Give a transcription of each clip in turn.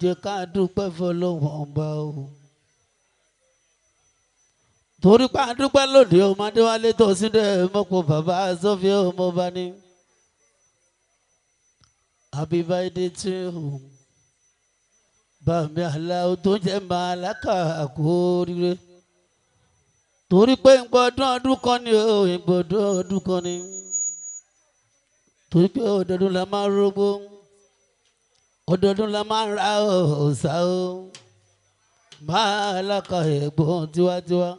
jẹ́ ká dúpẹ́ fọlọ́wọ́n ọba o. torí pa dúpẹ́ lòdì ọmọdé wálé tó sílẹ̀ mọ́pọ̀ bàbá sọ́fíà ọmọọba ni. happy birthday to you. bàmí aláwọ̀ tó jẹ́ màláka àkóríire. torí pé ìgbọ̀dún ọdún kan ni o ìgbọ̀dún ọdún kan ni. torí pé ọdọọdún la máa rógbó. ọdọọdún la máa ń ra ọ̀sà o máa láka ẹ̀gbọ́n tiwantiwa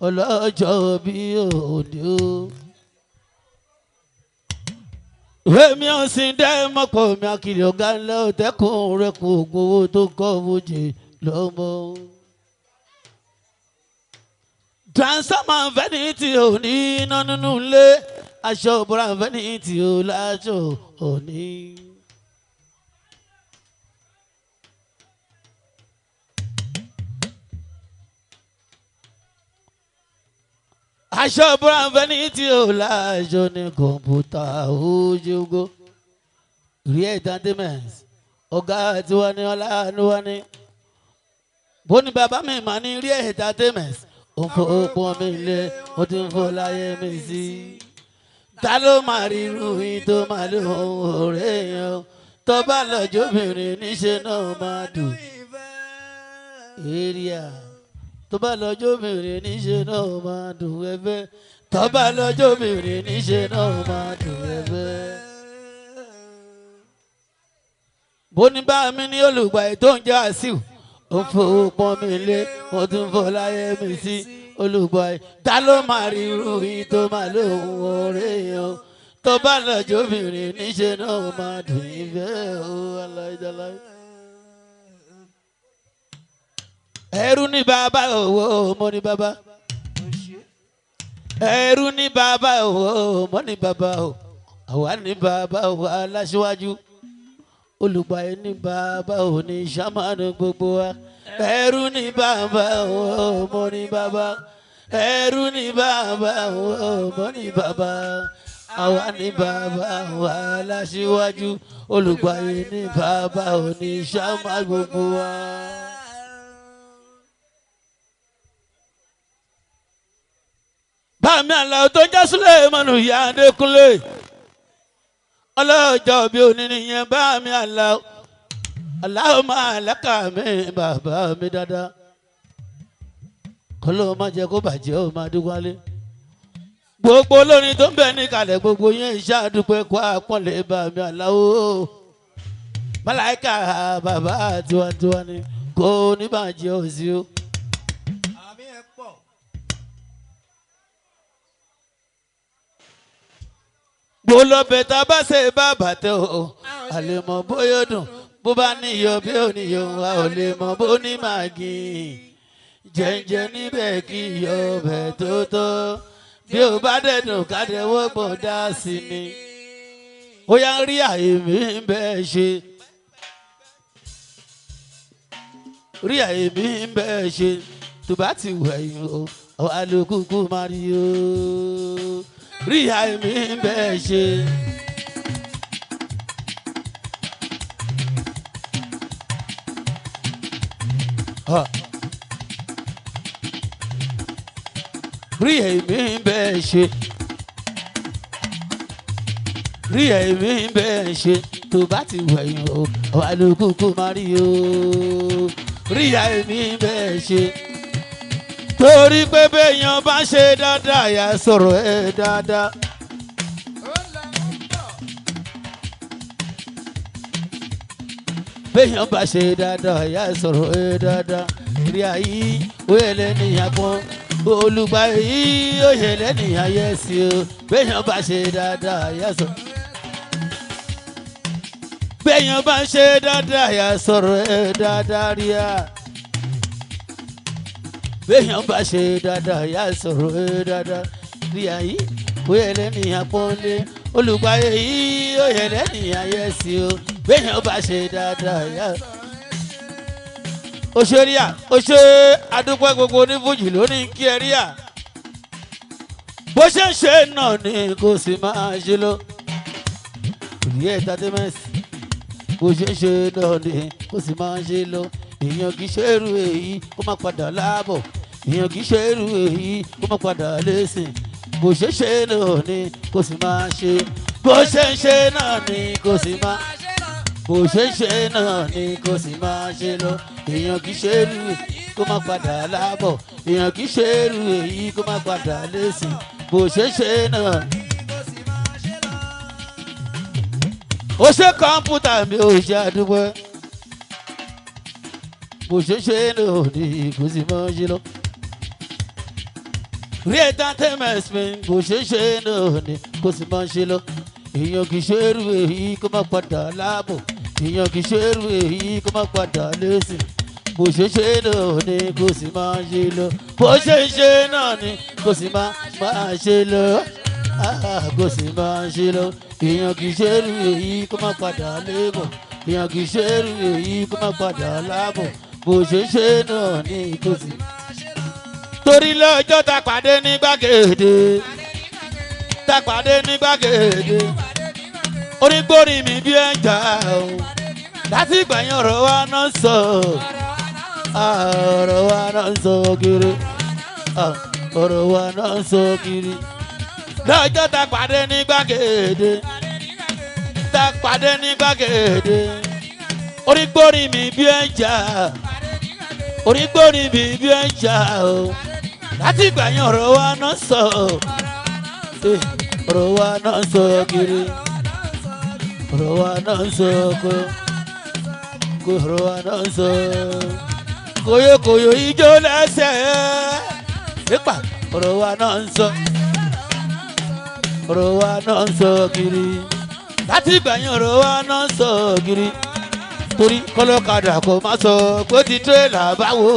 ọlọ́jọ́ bí òde o. èmi ò sì dẹ́ mọ́pọ̀ mi àkìlì ọ̀gá ńlá ọ̀tẹ́kùn rẹ̀ kò gbowó tó kọ́ fojì lọ́mọ. transformer vanity ò ní iná nínú ilé aṣọ òbúra vanity ò láṣọ òní. aṣọ brown vanity ò láṣọ ní kọ̀ǹpútà ojúgbó rí entertainment ọ̀gá tiwa ní ọlánúwa ní bó ní bàbá mi mà ní rí entertainment ó ń fọwọ́pọ̀ mi lé ó ti ń fọ láyé mi sí ta ló máa rí irú yín tó máa lé ohun ọ̀rẹ́ yẹn tó bá lọ́jọ́ obìnrin níṣẹ́ náà máa dùn èrìà. tó bá lọ́jọ́ obìnrin níṣẹ́ náà máa dùn ẹ̀fẹ́ tó bá lọ́jọ́ obìnrin níṣẹ́ náà máa dùn ẹ̀fẹ́. bó ní bá mi ní olùgbà tó ń jẹ́ àṣìw ó fowó pọ́n mi lé mo tún fọ́ láyé mi sí olùgbà ta ló máa rí irú yín tó máa lóhùn ọ̀rẹ́ yẹn tó bá lọ́jọ́ obìnrin níṣẹ́ náà máa dùn ìfẹ́ o aláìdáláì. ẹrú ní bàbá owó mo ní bàbá ẹrú ní bàbá owó mo ní bàbá o àwa ní bàbá owó aláṣíwájú olùgbàyè ní bàbá ò ní sàmánù gbogbo wa ẹrú ní bàbá owó mo ní bàbá ẹrú ní bàbá owó mo ní bàbá àwa ní bàbá owó aláṣíwájú olùgbàyè ní bàbá ò ní sàmánù gbogbo wa. bámi àlàó tó ń já Sulemanu ìyá Adékúnlé ọlọ́jọ́ bí onínìyẹn bámi àlàó aláwọ̀ máa lákà mí bàbá mi dáadáa kọ́ ló má jẹ́ kó bàjẹ́ ó máa dúwálé gbogbo olórin tó ń bẹ níkàlẹ̀ gbogbo yẹn iṣẹ́ àdúpẹ́ kó àpọ́nlé bámi àlàó màláìka bàbá tiwantiwa ni kò ní bàjẹ́ òsì o. gbólóbè tá a bá ṣe bá bàtẹ o a lè mọ bóyá dùn bó bá níyọ̀ bí ò níyọ̀ a ò lè mọ bó ní màgì jẹ́njẹ́ níbẹ̀ kí iyọ̀ bẹ̀ tó tọ́ bí ò bá dẹ̀dùn kádẹ́wọ́ gbọ́n dá sí ni ó yá ń rí àyè mi bẹ́ẹ̀ ṣe rí àyè mi bẹ́ẹ̀ ṣe tó bá ti wẹ̀yìn o alùkùkù máa rí o. rí àìmí bẹ́ẹ̀ ṣe. rí àìmí bẹ́ẹ̀ ṣe. rí àìmí bẹ́ẹ̀ ṣe tó bá ti wẹ̀yìn o wà lókùnkùn máa rí o. rí àìmí bẹ́ẹ̀ ṣe. torí pé béèyàn bá ṣe dáadáa yà sọ̀rọ̀ ẹ̀ dáadáa. béèyàn bá ṣe dáadáa yà sọ̀rọ̀ ẹ̀ dáadáa. rí ayé òye lẹ́nìyàn pọ́n olùgbà yìí òye lẹ́nìyàn yẹ sí o. béèyàn bá ṣe dáadáa yà sọ̀rọ̀. béèyàn bá ṣe dáadáa yà sọ̀rọ̀ ẹ̀ dáadáa rí a. béèyàn bá ṣe dáadáa yà sọ̀rọ̀ ẹ̀ dáadáa rí ayé òye lẹ́nìyàn pọ́nlé olùgbàyè yìí òye lẹ́nìyàn yẹ sí o. béèyàn bá ṣe dáadáa yá. òṣèré òṣè adúpẹ́ gbogbo onífújì lónìí kí ẹ rí à. bó ṣe ń ṣe náà ni kò sì máa ṣe lọ. Rí entertainment bó ṣe ń ṣe náà ni kò sì máa ṣe lọ. èèyàn kì í ṣe irú èyí kó má padà láàbọ̀. èèyàn kì í ṣe irú èyí kó má padà lẹ́sìn. bó ṣe ń ṣe náà ni kò sì máa ṣe. bó ṣe ń ṣe náà ni kò sì máa ṣe. bó ṣe ń ṣe náà ni kò sì máa ṣe lọ. èèyàn kì í ṣe irú èyí kó má padà láàbọ̀. èèyàn kì í ṣe irú èyí kó má padà lẹ́sìn. bó ṣe ń ṣe náà ni kò sì máa ṣe lọ. ó ṣe kọ̀ǹpútà mi ò ṣe àdúgbò. bó ṣe ń ṣe náà ni kò sì máa ṣe lọ. Rí entertainment mi bó ṣe ń ṣe náà ni kò sì máa ṣe lọ. èèyàn kì í ṣe irú èyí kó má padà láàbọ̀. èèyàn kì í ṣe irú èyí kó má padà lẹ́sìn. bó ṣe ń ṣe náà ni kò sì máa ṣe lọ. bó ṣe ń ṣe náà ni kò sì máa ṣe lọ. kò sì máa ṣe lọ. èèyàn kì í ṣe irú èyí kó má padà lébọ̀. èèyàn kì í ṣe irú èyí kó má padà láàbọ̀. bó ṣe ń ṣe náà ni kò sì máa ṣe lọ. torí lọ́jọ́ tá pàdé ní gbàgede. tá pàdé ní gbàgede. onígbórí mi bí ẹ ń jà o. láti ìgbà yẹn ọ̀rọ̀ wa náà sọ. ọ̀rọ̀ wa náà sọ kiri. ọ̀rọ̀ wa náà sọ kiri. lọ́jọ́ tá pàdé ní gbàgede. tá pàdé ní gbàgede. onígbórí mi bí ẹ ń jà. onígbórí mi bí ẹ ń jà o. láti ìgbà yẹn ọ̀rọ̀ wa náà sọ. ọ̀rọ̀ wa náà sọ kiri. ọ̀rọ̀ wa náà sọ kó. ọ̀rọ̀ wa náà sọ. kòyòkòyò ijó lẹ́sẹ̀. nípa ọ̀rọ̀ wa náà sọ. ọ̀rọ̀ wa náà sọ kiri. láti ìgbà yẹn ọ̀rọ̀ wa náà sọ kiri. torí kọ́lọ́kadà kò má sọ pé ti tírélà báwo.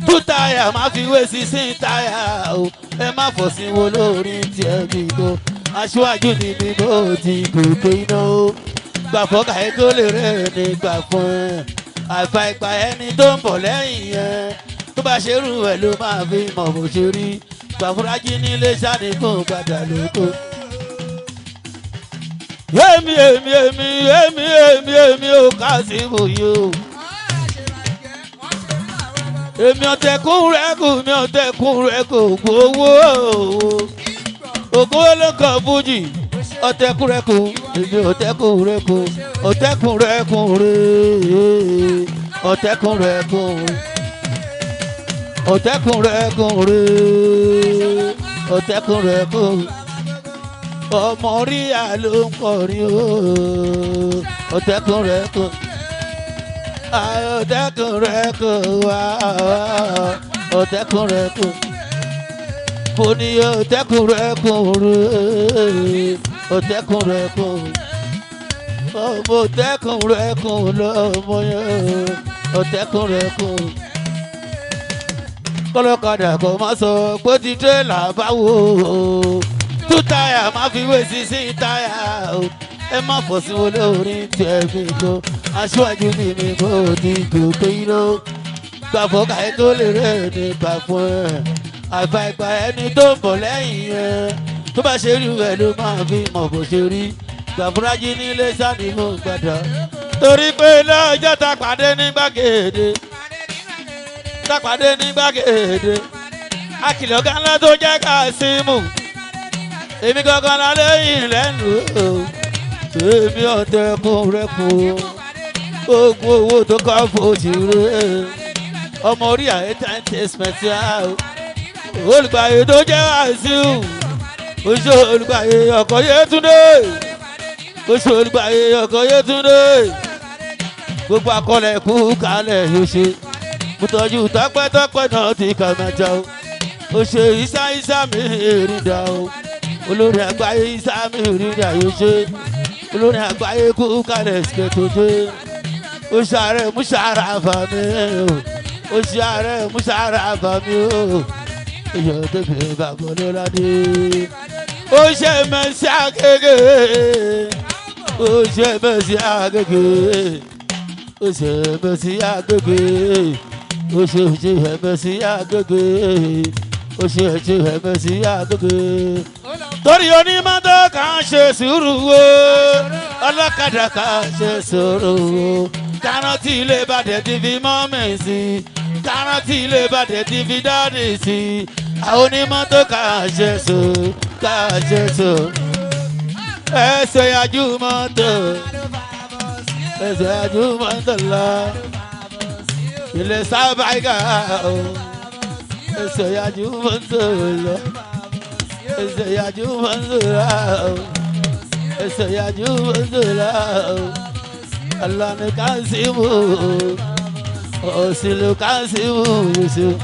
tú táyà má fi wé sísìn táyà o. ẹ má fọ̀ sí wo lórí tiẹ̀ bí tó. aṣíwájú ni mi bó ti gòkè iná o. gbà fọ́gà ẹ tó lè rẹ̀ ní gbà fún ẹ. àìfà ìgbà ẹni tó ń bọ̀ lẹ́yìn yẹn. tó bá ṣe rú ẹ ló máa fi mọ̀ bó ṣe rí. gbà fúrájí nílé sáni kó padà lóko. èmi ò ká sí bòyí o. èmi ọ̀tẹ̀kùn rẹ̀ kù mi ọ̀tẹ̀kùn rẹ̀ kù gbowó. ògùn ló kàn fújì ọ̀tẹ̀kùn rẹ̀ kù èmi ọ̀tẹ̀kùn rẹ̀ kù ọ̀tẹ̀kùn rẹ̀ kù rẹ̀ ọ̀tẹ̀kùn rẹ̀ kù ọ̀tẹ̀kùn rẹ̀ kù rẹ̀ ọ̀tẹ̀kùn rẹ̀ kù. ọmọ rí àló ń kọrin o. ọ̀tẹ̀kùn rẹ̀ kù ọ̀tẹ̀kùn rẹ̀ kù ọ̀tẹ̀kùn rẹ̀ kù. mo ní ọ̀tẹ̀kùn rẹ̀ kù rẹ̀ ọ̀tẹ̀kùn rẹ̀ kù. ọmọ ọ̀tẹ̀kùn rẹ̀ kù lọ́mọ yẹn ọ̀tẹ̀kùn rẹ̀ kù. kọ́lọ́kadà kò má sọ pé ti tírélà báwo. tú táyà má fi wé sísìn táyà o. ẹ má fọ̀ sí wo lórí tiẹ̀ fi tó. aṣíwájú ni mi kò ti gòkè iná. gbà fọ́gà ẹ tó lè rẹ̀ ní gbà fún ẹ. àìfà ìgbà ẹni tó ń bọ̀ lẹ́yìn yẹn. tó bá ṣe rí ẹ ló máa fi mọ̀ bó ṣe rí. gbà fúrájí nílé sáni mú gbàdá. torí pé lọ́jọ́ tá pàdé ní gbàgede. tá pàdé ní gbàgede. akìlọ̀ gánlá tó jẹ́ Kásímù. èmi gangan la lẹ́yìn lẹ́nu o. èmi ọ̀tẹ̀kùn rẹ̀ kù. ogun owó tó kọ́ fòjì rẹ̀. ọmọ orí àyètá ń tẹ̀símẹ̀tì á. olùgbàyè tó jẹ́ Wàsíù. oṣù olùgbàyè ọkọ̀ Yétúndé. oṣù olùgbàyè ọkọ̀ Yétúndé. gbogbo akọlẹ̀ kú kalẹ̀ yóò ṣe. mo tọ́jú tọ́pẹ́tọ́pẹ́ náà ti kà máa jà o. oṣù ìsá mi rí dà o. olórí àgbáyé ìsá mi rí dà yóò ṣe. olórí àgbáyé kú kalẹ̀ ṣe tó dé. oṣù ààrẹ Múṣàrà àfàmì o. oṣù ààrẹ Múṣàrà àfàmì o. èyàn tẹ̀lé bàbá lọ́ládé. ó ṣe mẹ́sì àgègè. ó ṣe Mercy Agége ó ṣe Mercy Agége ó ṣe Mercy Agége ó ṣe Mercy Agége. torí onímọ́tò kan ṣe sùúrù o ọlọ́kadà kan ṣe sùúrù o káràntì ilé bàdẹ̀ ti fi mọ́mì sí káràntì ilé bàdẹ̀ ti fi dáàdì sí àwọn onímọ́tò kan ṣe sùúrù kan ṣe sùúrù. ẹsẹ̀ yájú mọ́tò ẹsẹ̀ yájú mọ́tò lọ ilé sábàgà o ẹsẹ̀ yájú mọ́tò lọ ẹsẹ̀ yájú mọ́tò lọ ẹsẹ̀ yájú mọ́tò lọ alani Kasimu òsìlú Kasimu yusuf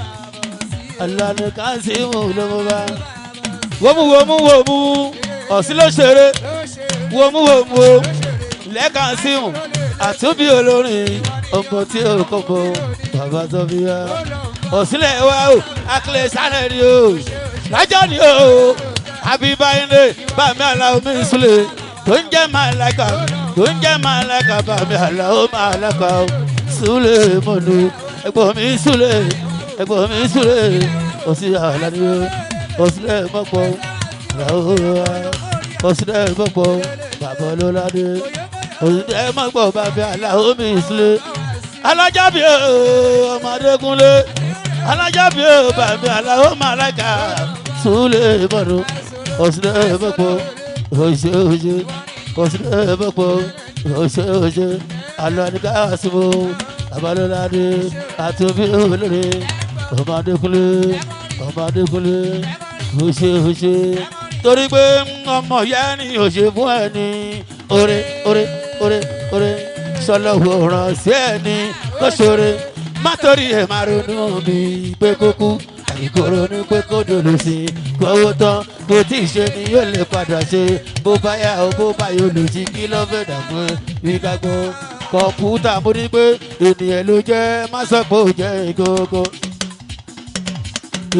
alani Kasimu ló mú bá. wòmú ọ̀sìn ló ṣeré wòmú ilẹ̀ Kasimu àtúbí olórin ọmọ tí ó kọ́kọ́ bàbá tó fi wá. òsìlẹ̀ wa o akílẹ̀ sáré ni o lájọ́ ni o àbíbáyé bàmí aláwọ̀ mi sílẹ̀ tó ń jẹ́ màláìka tó ń jẹ́ màláìka bàmí aláwọ̀ màláìka o sílẹ̀ mọ́nu ẹ̀gbọ́n mi sílẹ̀ òsì àlàní o òsìlẹ̀ mọ́pọ̀ òsìlẹ̀ mọ́pọ̀ bàbá olóládé òsìlẹ̀ mọ́pọ̀ bàbí aláwọ̀ mi sílẹ̀ alájábí ọmọdékúnlé alájábí bàbí aláwọ̀ màláìka sílẹ̀ mọ́nu òsìlẹ̀ mọ́pọ̀ òṣè òsìlẹ̀ mọ́pọ̀ òṣè alani Kasimu abalolade àtúbí olóore ọmọdékúnlé òṣè torí pé ọmọ ìyá ni òṣè fún ẹni ore sọlọ́wọ́ ràn sí ẹni kó ṣoore má torí ẹ̀ máa ronú mi pé kó kú àìkòrò ní pé kó dòlò sí i kówó tán kò tí ì ṣe ni yóò lè padà ṣe bó bá yá o bó bá yóò lò sí kí ló fẹ́ dàgbọ́ wí kágbọ́ kọ̀ǹpútà mo ní pé ènìyàn ló jẹ́ má sọ pé ó jẹ́ ìkókó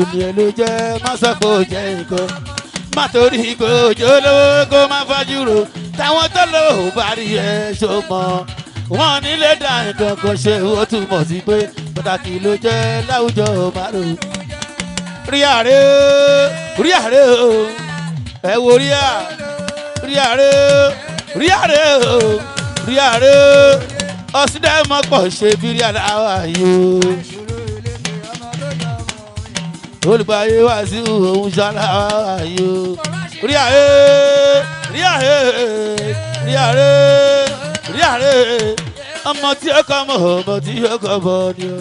ènìyàn ló jẹ́ má sọ pé ó jẹ́ ìkó má torí kó jẹ́ olówó kó má fajúro táwọn tó lò ó bá rí ẹ ṣọmọ wọn nílé dá nǹkan kan ṣe ó túmọ̀ sí pé pàtàkì ló jẹ́ láwùjọ márùn. rí àrẹ o ẹ wo rí àrẹ ọ̀sídẹ̀ mọ́pọ̀ ṣe bí rí àdáwà yìí olùgbàyè wá sí òun ṣàlàwà yìí rí àrẹ ọmọ tí ó kọ́ mọ̀ ọmọ tí ó kọ́ bọ̀ ni o.